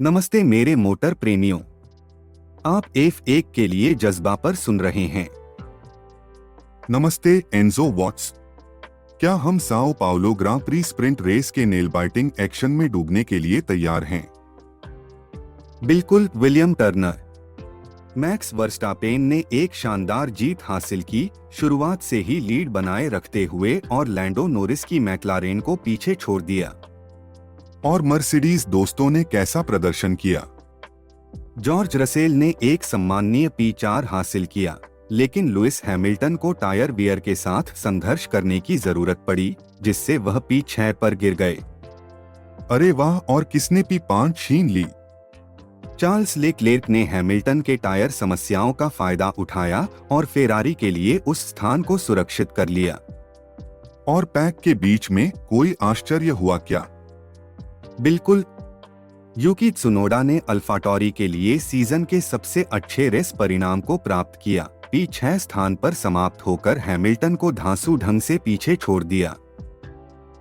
नमस्ते मेरे मोटर प्रेमियों। आप F1 के लिए जज्बा पर सुन रहे हैं। नमस्ते एंजो वॉट्स। क्या हम Sao Paulo grand prix sprint race के नेल बाइटिंग एक्शन में डूबने के लिए तैयार हैं? बिल्कुल विलियम टर्नर। मैक्स वर्स्टापेन ने एक शानदार जीत हासिल की, शुरुआत से ही लीड बनाए रखते हुए और लैंडो नोरिस की मैक्लारेन को पीछे छोड़ दिया। और मर्सिडीज दोस्तों ने कैसा प्रदर्शन किया? जॉर्ज रसेल ने एक सम्माननीय P4 हासिल किया, लेकिन लुइस हैमिल्टन को टायर वियर के साथ संघर्ष करने की जरूरत पड़ी, जिससे वह P6 पर गिर गए। अरे वाह! और किसने P5 छीन ली? चार्ल्स लेक्लेर्क ने हैमिल्टन के टायर समस्याओं का फायदा उठाया और फेरारी के लिए उस स्थान को सुरक्षित कर लिया। और पैक के बीच में कोई आश्चर्य हुआ क्या? बिल्कुल। यूकी त्सुनोडा ने अल्फाटोरी के लिए सीजन के सबसे अच्छे रेस परिणाम को प्राप्त किया, P6 स्थान पर समाप्त होकर हैमिल्टन को धांसू ढंग से पीछे छोड़ दिया।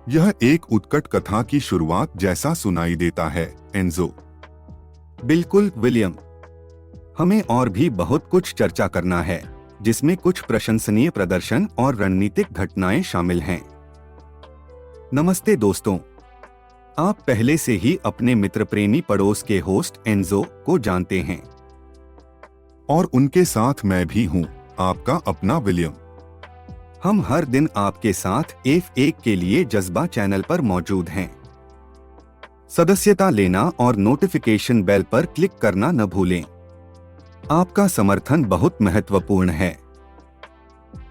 यह एक उत्कट कथा की शुरुआत जैसा सुनाई देता है, एंजो। बिल्कुल विलियम। हमें और भी बहुत कुछ चर्चा करना है, जिसमें कुछ प्रशंसनीय प्रदर्शन और रणनीतिक घटनाएं शामिल हैं। नमस्ते दोस्तों। आप पहले से ही अपने मित्र प्रेमी पड़ोस के होस्ट एंजो को जानते हैं। और उनके साथ मैं भी हूँ, आपका अपना विलियम। हम हर दिन आपके साथ F1 के लिए जज्बा चैनल पर मौजूद हैं। सदस्यता लेना और नोटिफिकेशन बेल पर क्लिक करना न भूलें। आपका समर्थन बहुत महत्वपूर्ण है।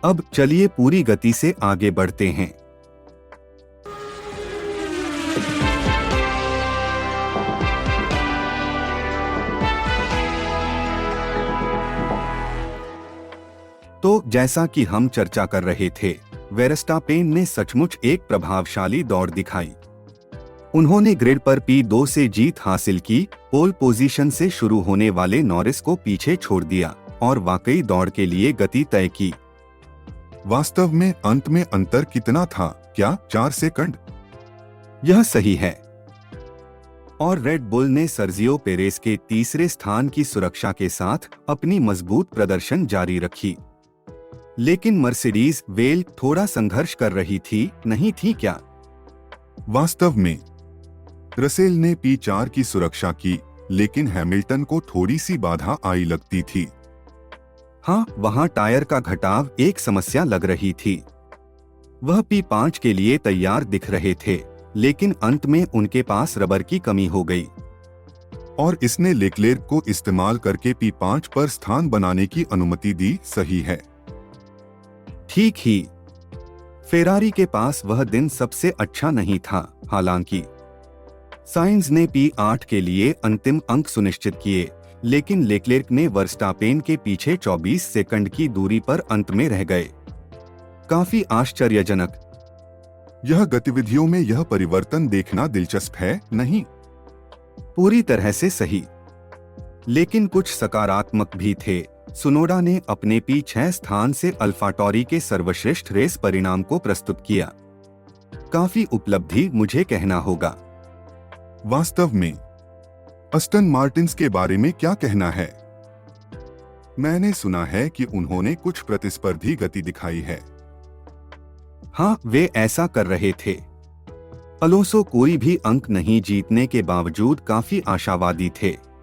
अब चलिए पूरी गति से आगे बढ़ते हैं। तो जैसा कि हम चर्चा कर रहे थे, वेरस्टापेन ने सचमुच एक प्रभावशाली दौड़ दिखाई। उन्होंने ग्रिड पर P2 से जीत हासिल की, पोल पोजीशन से शुरू होने वाले नॉरिस को पीछे छोड़ दिया और वाकई दौड़ के लिए गति तय की। वास्तव में अंत में अंतर कितना था? क्या 4 सेकंड? यह सही है। और रेड बुल ने सर्जियो पेरेस के तीसरे स्थान की सुरक्षा के साथ अपनी मजबूत प्रदर्शन जारी रखी। लेकिन मर्सिडीज वेल थोड़ा संघर्ष कर रही थी, नहीं थी क्या? वास्तव में रसेल ने P4 की सुरक्षा की, लेकिन हैमिल्टन को थोड़ी सी बाधा आई लगती थी। हाँ, वहाँ टायर का घटाव एक समस्या लग रही थी। वह P5 के लिए तैयार दिख रहे थे, लेकिन अंत में उनके पास रबर की कमी हो गई। और इसने लेक्लेर्क को इस्तेमाल करके P5 पर स्थान बनाने की अनुमति दी, सही है। ठीक ही। फेरारी के पास वह दिन सबसे अच्छा नहीं था, हालांकि साइंज ने P8 के लिए अंतिम अंक सुनिश्चित किए, लेकिन लेक्लेर्क ने वर्स्टापेन के पीछे 24 सेकंड की दूरी पर अंत में रह गए। काफी आश्चर्यजनक। यह गतिविधियों में यह परिवर्तन देखना दिलचस्प है, नहीं? पूरी तरह से सही। लेकिन कुछ सकारात्मक भी थे। सुनोडा ने अपने P6 स्थान से अल्फाटोरी के सर्वश्रेष्ठ रेस परिणाम को प्रस्तुत किया। काफी उपलब्धि, मुझे कहना होगा। वास्तव में अस्टन मार्टिन्स के बारे में क्या कहना है? मैंने सुना है कि उन्होंने कुछ प्रतिस्पर्धी गति दिखाई है। हाँ, वे ऐसा कर रहे थे। अलोंसो कोई भी अंक नहीं जीतने के बावजूद काफी आशावादी थे।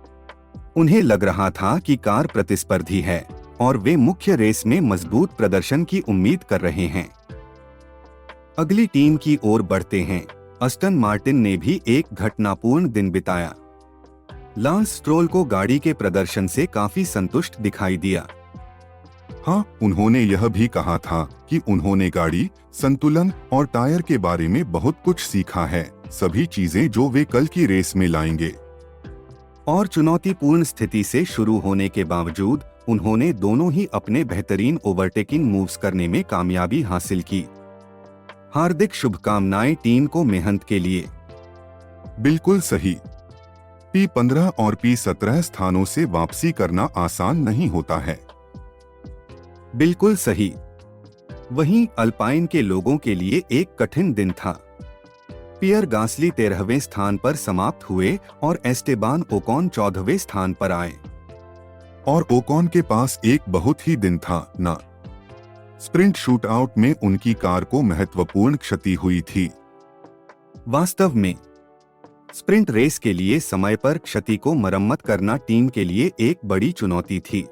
उन्हें लग रहा था कि कार प्रतिस्पर्धी है और वे मुख्य रेस में मजबूत प्रदर्शन की उम्मीद कर रहे हैं। अगली टीम की ओर बढ़ते हैं। अस्टन मार्टिन ने भी एक घटनापूर्ण दिन बिताया। लांस स्ट्रोल को गाड़ी के प्रदर्शन से काफी संतुष्ट दिखाई दिया। हाँ, उन्होंने यह भी कहा था कि उन्होंने गाड़ी, संतुलन और टायर के बारे में बहुत कुछ सीखा है, सभी चीजें जो वे कल की रेस में लाएंगे। और चुनौतीपूर्ण स्थिति से शुरू होने के बावजूद उन्होंने दोनों ही अपने बेहतरीन ओवरटेकिंग मूव्स करने में कामयाबी हासिल की। हार्दिक शुभकामनाएं टीम को मेहनत के लिए। बिल्कुल सही। P15 और P17 स्थानों से वापसी करना आसान नहीं होता है। बिल्कुल सही। वहीं अल्पाइन के लोगों के लिए एक कठिन दिन था। पियर गास्ली 13वें स्थान पर समाप्त हुए और एस्टेबान ओकॉन 14वें स्थान पर आए। और ओकॉन के पास एक बहुत ही दिन था ना। स्प्रिंट शूटआउट में उनकी कार को महत्वपूर्ण क्षति हुई थी। वास्तव में स्प्रिंट रेस के लिए समय पर क्षति को मरम्मत करना टीम के लिए एक बड़ी चुनौती थी,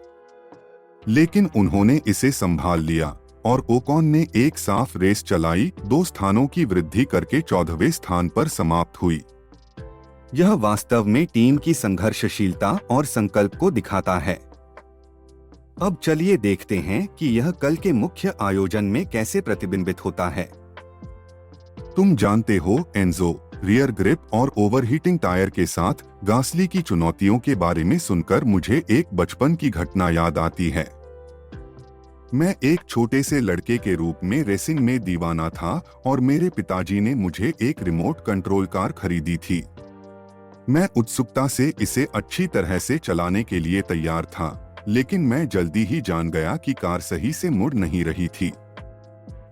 लेकिन उन्होंने इसे संभाल लिया और ओकॉन ने एक साफ रेस चलाई, 2 स्थानों की वृद्धि करके 14वें स्थान पर समाप्त हुई। यह वास्तव में टीम की संघर्षशीलता और संकल्प को दिखाता है। अब चलिए देखते हैं कि यह कल के मुख्य आयोजन में कैसे प्रतिबिंबित होता है। तुम जानते हो एंजो, रियर ग्रिप और ओवरहीटिंग टायर के साथ गास्ली की चुनौतियों के बारे में सुनकर मुझे एक बचपन की घटना याद आती है। मैं एक छोटे से लड़के के रूप में रेसिंग में दीवाना था और मेरे पिताजी ने मुझे एक रिमोट कंट्रोल कार खरीदी थी। मैं उत्सुकता से इसे अच्छी तरह से चलाने के लिए तैयार था, लेकिन मैं जल्दी ही जान गया कि कार सही से मुड़ नहीं रही थी।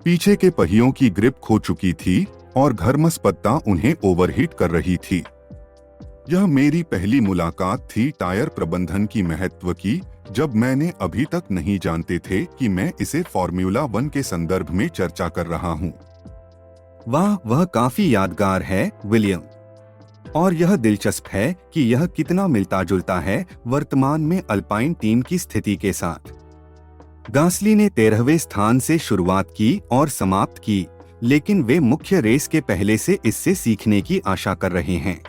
पीछे के पहियों की ग्रिप खो चुकी थी और घर्मस्पत्ता उन्हें ओवरहीट कर रही थी। यह मेरी पहली मुलाकात थी टायर प्रबंधन की महत्व की, जब मैंने अभी तक नहीं जानते थे कि मैं इसे फॉर्मूला 1 के संदर्भ में चर्चा कर रहा हूँ। वाह, वह काफी यादगार है विलियम, और यह दिलचस्प है कि यह कितना मिलता जुलता है वर्तमान में अल्पाइन टीम की स्थिति के साथ। गास्ली ने 13वें स्थान से शुरुआत की और समाप्त की, लेकिन वे मुख्य रेस के पहले से इससे सीखने की आशा कर रहे हैं।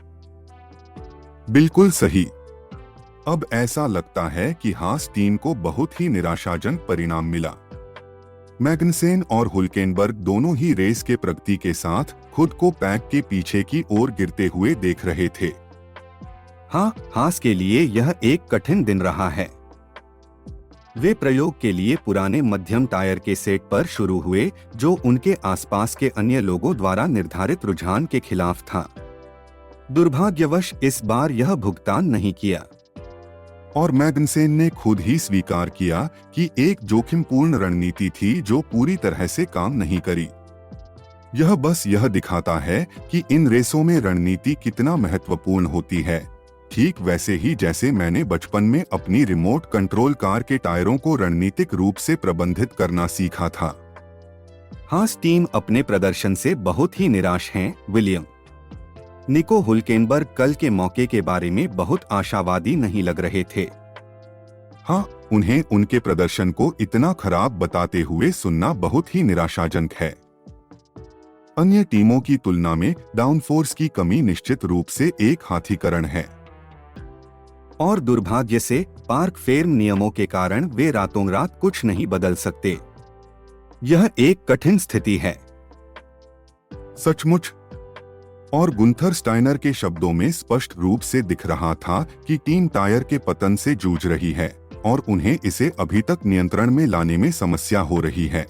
बिल्कुल सही। अब ऐसा लगता है कि हास टीम को बहुत ही निराशाजनक परिणाम मिला। मैग्नसेन और हुल्केनबर्ग दोनों ही रेस के प्रगति के साथ खुद को पैक के पीछे की ओर गिरते हुए देख रहे थे। हाँ, हास के लिए यह एक कठिन दिन रहा है। वे प्रयोग के लिए पुराने मध्यम टायर के सेट पर शुरू हुए, जो उनके आसपास के अन्य लोगों द्वारा निर्धारित रुझान के खिलाफ था। दुर्भाग्यवश इस बार यह भुगतान नहीं किया। और मैग्नसेन ने खुद ही स्वीकार किया कि एक जोखिमपूर्ण रणनीति थी जो पूरी तरह से काम नहीं करी। यह बस यह दिखाता है कि इन रेसों में रणनीति कितना महत्वपूर्ण होती है, ठीक वैसे ही जैसे मैंने बचपन में अपनी रिमोट कंट्रोल कार के टायरों को रणनीतिक रूप से प्रबंधित करना सीखा था। हास टीम अपने प्रदर्शन से बहुत ही निराश हैं विलियम। निको हुल्केनबर्ग कल के मौके के बारे में बहुत आशावादी नहीं लग रहे थे। हाँ, उन्हें उनके प्रदर्शन को इतना खराब बताते हुए सुनना बहुत ही निराशाजनक है। अन्य टीमों की तुलना में डाउनफोर्स की कमी निश्चित रूप से एक हाथीकरण है। और दुर्भाग्य से पार्क फेर्म नियमों के कारण वे रातों रात कुछ नहीं बदल सकते। यह एक कठिन स्थिति है। सचमुच। और गुंथर स्टाइनर के शब्दों में स्पष्ट रूप से दिख रहा था कि टीम टायर के पतन से जूझ रही है और उन्हें इसे अभी तक नियंत्रण में लाने में समस्या हो रही है।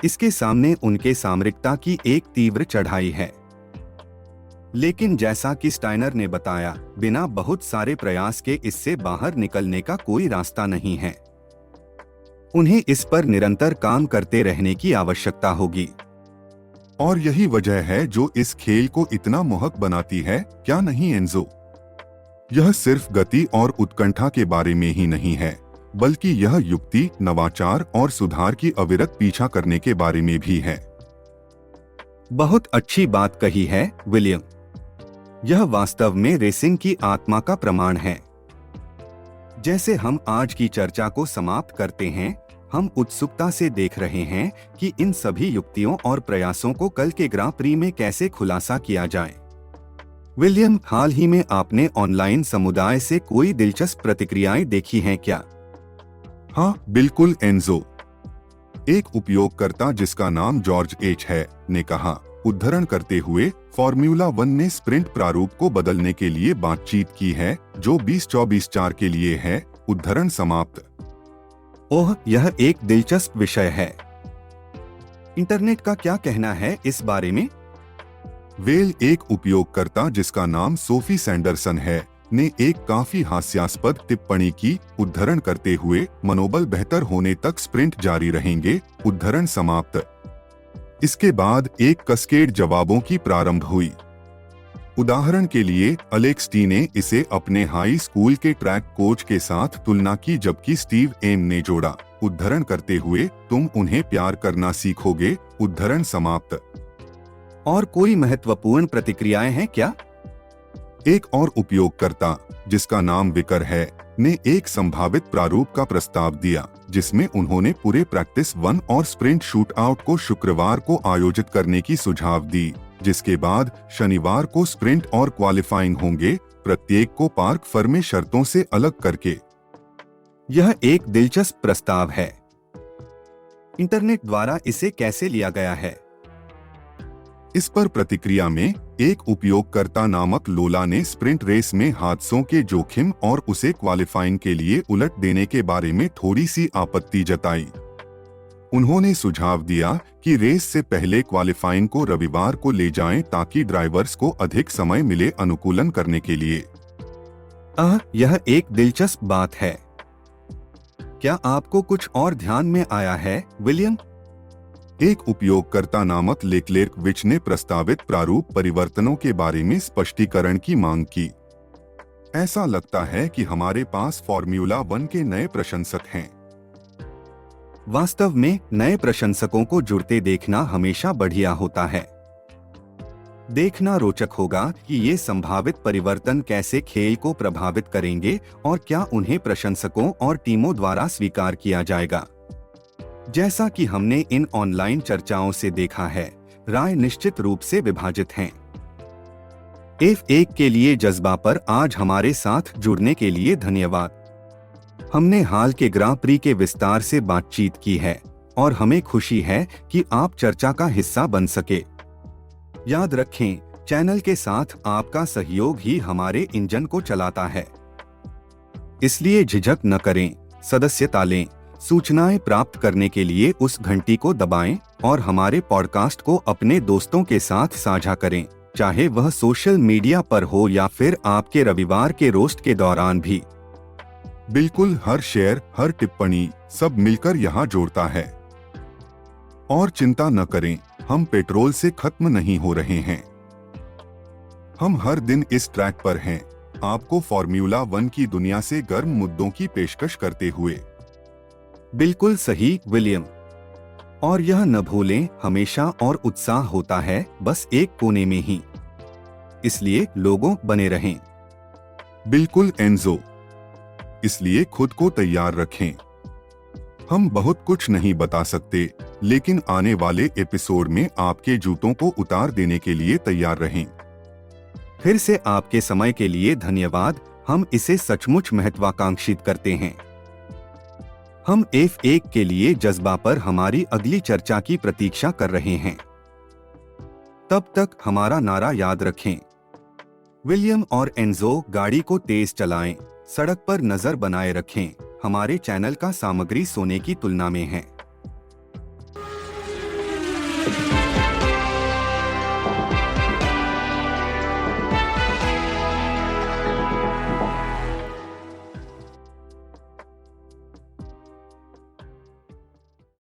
इसके सामने उनके सामरिकता की एक तीव्र चढ़ाई है। लेकिन जैसा कि स्टाइनर ने बताया, बिना बहुत सारे प्रयास के इससे बाहर निकलने का कोई रास्ता नहीं है। उन्हें इस पर निरंतर काम करते रहने की आवश्यकता होगी। और यही वजह है जो इस खेल को इतना मोहक बनाती है, क्या नहीं एंजो? यह सिर्फ गति और उत्कंठा के बारे में ही नहीं है, बल्कि यह युक्ति, नवाचार और सुधार की अविरत पीछा करने के बारे में भी है। बहुत अच्छी बात कही है विलियम। यह वास्तव में रेसिंग की आत्मा का प्रमाण है। जैसे हम आज की चर्चा को समाप्त करते हैं, हम उत्सुकता से देख रहे हैं कि इन सभी युक्तियों और प्रयासों को कल के ग्रां प्री में कैसे खुलासा किया जाए। विलियम, हाल ही में आपने ऑनलाइन समुदाय से कोई दिलचस्प प्रतिक्रियाएं देखी हैं क्या? हाँ बिल्कुल एंजो। एक उपयोगकर्ता जिसका नाम जॉर्ज एच है ने कहा, उद्धरण करते हुए, फॉर्मूला 1 ने स्प्रिंट प्रारूप को बदलने के लिए बातचीत की है जो 2024-4 के लिए है, उद्धरण समाप्त। ओह, यह एक दिलचस्प विषय है। इंटरनेट का क्या कहना है इस बारे में? वेल, एक उपयोगकर्ता जिसका नाम सोफी सैंडरसन है ने एक काफी हास्यास्पद टिप्पणी की, उद्धरण करते हुए, मनोबल बेहतर होने तक स्प्रिंट जारी रहेंगे, उद्धरण समाप्त। इसके बाद एक कैस्केड जवाबों की प्रारंभ हुई। उदाहरण के लिए एलेक्स टी ने इसे अपने हाई स्कूल के ट्रैक कोच के साथ तुलना की, जबकि स्टीव एम ने जोड़ा, उद्धरण करते हुए, तुम उन्हें प्यार करना सीखोगे, उद्धरण समाप्त। और कोई महत्वपूर्ण प्रतिक्रियाएं हैं क्या? एक और उपयोगकर्ता, जिसका नाम विकर है, ने एक संभावित प्रारूप का प्रस्ताव दिया, जिसमें उन्होंने पूरे प्रैक्टिस 1 और स्प्रिंट शूटआउट को शुक्रवार को आयोजित करने की सुझाव दी, जिसके बाद शनिवार को स्प्रिंट और क्वालिफाइंग होंगे, प्रत्येक को पार्क फर्मे शर्तों से अलग करके। यह एक दिलचस्प प्रस्ताव है। इंटरनेट द्वारा इसे कैसे लिया गया है? इस पर प्रतिक्रिया में एक उपयोगकर्ता नामक लोला ने स्प्रिंट रेस में हादसों के जोखिम और उसे क्वालिफाइंग के लिए उलट देने के बारे में थोड़ी सी आपत्ति जताई। उन्होंने सुझाव दिया कि रेस से पहले क्वालिफाइंग को रविवार को ले जाएं ताकि ड्राइवर्स को अधिक समय मिले अनुकूलन करने के लिए। यह एक दिलचस्प बात है। क्या आपको कुछ और ध्यान में आया है, विलियम? एक उपयोगकर्ता नामक लेक्लेर्क विच ने प्रस्तावित प्रारूप परिवर्तनों के बारे में स्पष्टीकरण की मांग की। ऐसा लगता है कि हमारे पास फॉर्मूला 1 के नए प्रशंसक हैं। वास्तव में नए प्रशंसकों को जुड़ते देखना हमेशा बढ़िया होता है। देखना रोचक होगा कि ये संभावित परिवर्तन कैसे खेल को प्रभावित करेंगे और क्या उन्हें प्रशंसकों और टीमों द्वारा स्वीकार किया जाएगा। जैसा कि हमने इन ऑनलाइन चर्चाओं से देखा है, राय निश्चित रूप से विभाजित हैं। F1 के लिए जज्बा पर आज हमारे साथ जुड़ने के लिए धन्यवाद। हमने हाल के ग्रां प्री के विस्तार से बातचीत की है और हमें खुशी है कि आप चर्चा का हिस्सा बन सके। याद रखें, चैनल के साथ आपका सहयोग ही हमारे इंजन को चलाता है। इसलिए झिझक न करें, सदस्यता लें, सूचनाएं प्राप्त करने के लिए उस घंटी को दबाएं और हमारे पॉडकास्ट को अपने दोस्तों के साथ साझा करें, चाहे वह सोशल मीडिया पर हो या फिर आपके रविवार के रोस्ट के दौरान भी। बिल्कुल, हर शेयर, हर टिप्पणी, सब मिलकर यहाँ जोड़ता है। और चिंता न करें, हम पेट्रोल से खत्म नहीं हो रहे हैं। हम हर दिन इस ट्रैक पर हैं, आपको फॉर्मूला 1 की दुनिया से गर्म मुद्दों की पेशकश करते हुए। बिल्कुल सही, विलियम। और यह न भूलें, हमेशा और उत्साह होता है, बस एक कोने में ही। इसलिए लोगों, बने रहें। बिल्कुल एंजो। इसलिए खुद को तैयार रखें। हम बहुत कुछ नहीं बता सकते, लेकिन आने वाले एपिसोड में आपके जूतों को उतार देने के लिए तैयार रहें। फिर से आपके समय के लिए धन्यवाद। हम इसे सचमुच महत्वाकांक्षित करते हैं। हम F1 के लिए जज्बा पर हमारी अगली चर्चा की प्रतीक्षा कर रहे हैं। तब तक हमारा नारा याद रखें। विलियम और एंजो, गाड़ी को तेज चलाएं, सड़क पर नजर बनाए रखें। हमारे चैनल का सामग्री सोने की तुलना में है।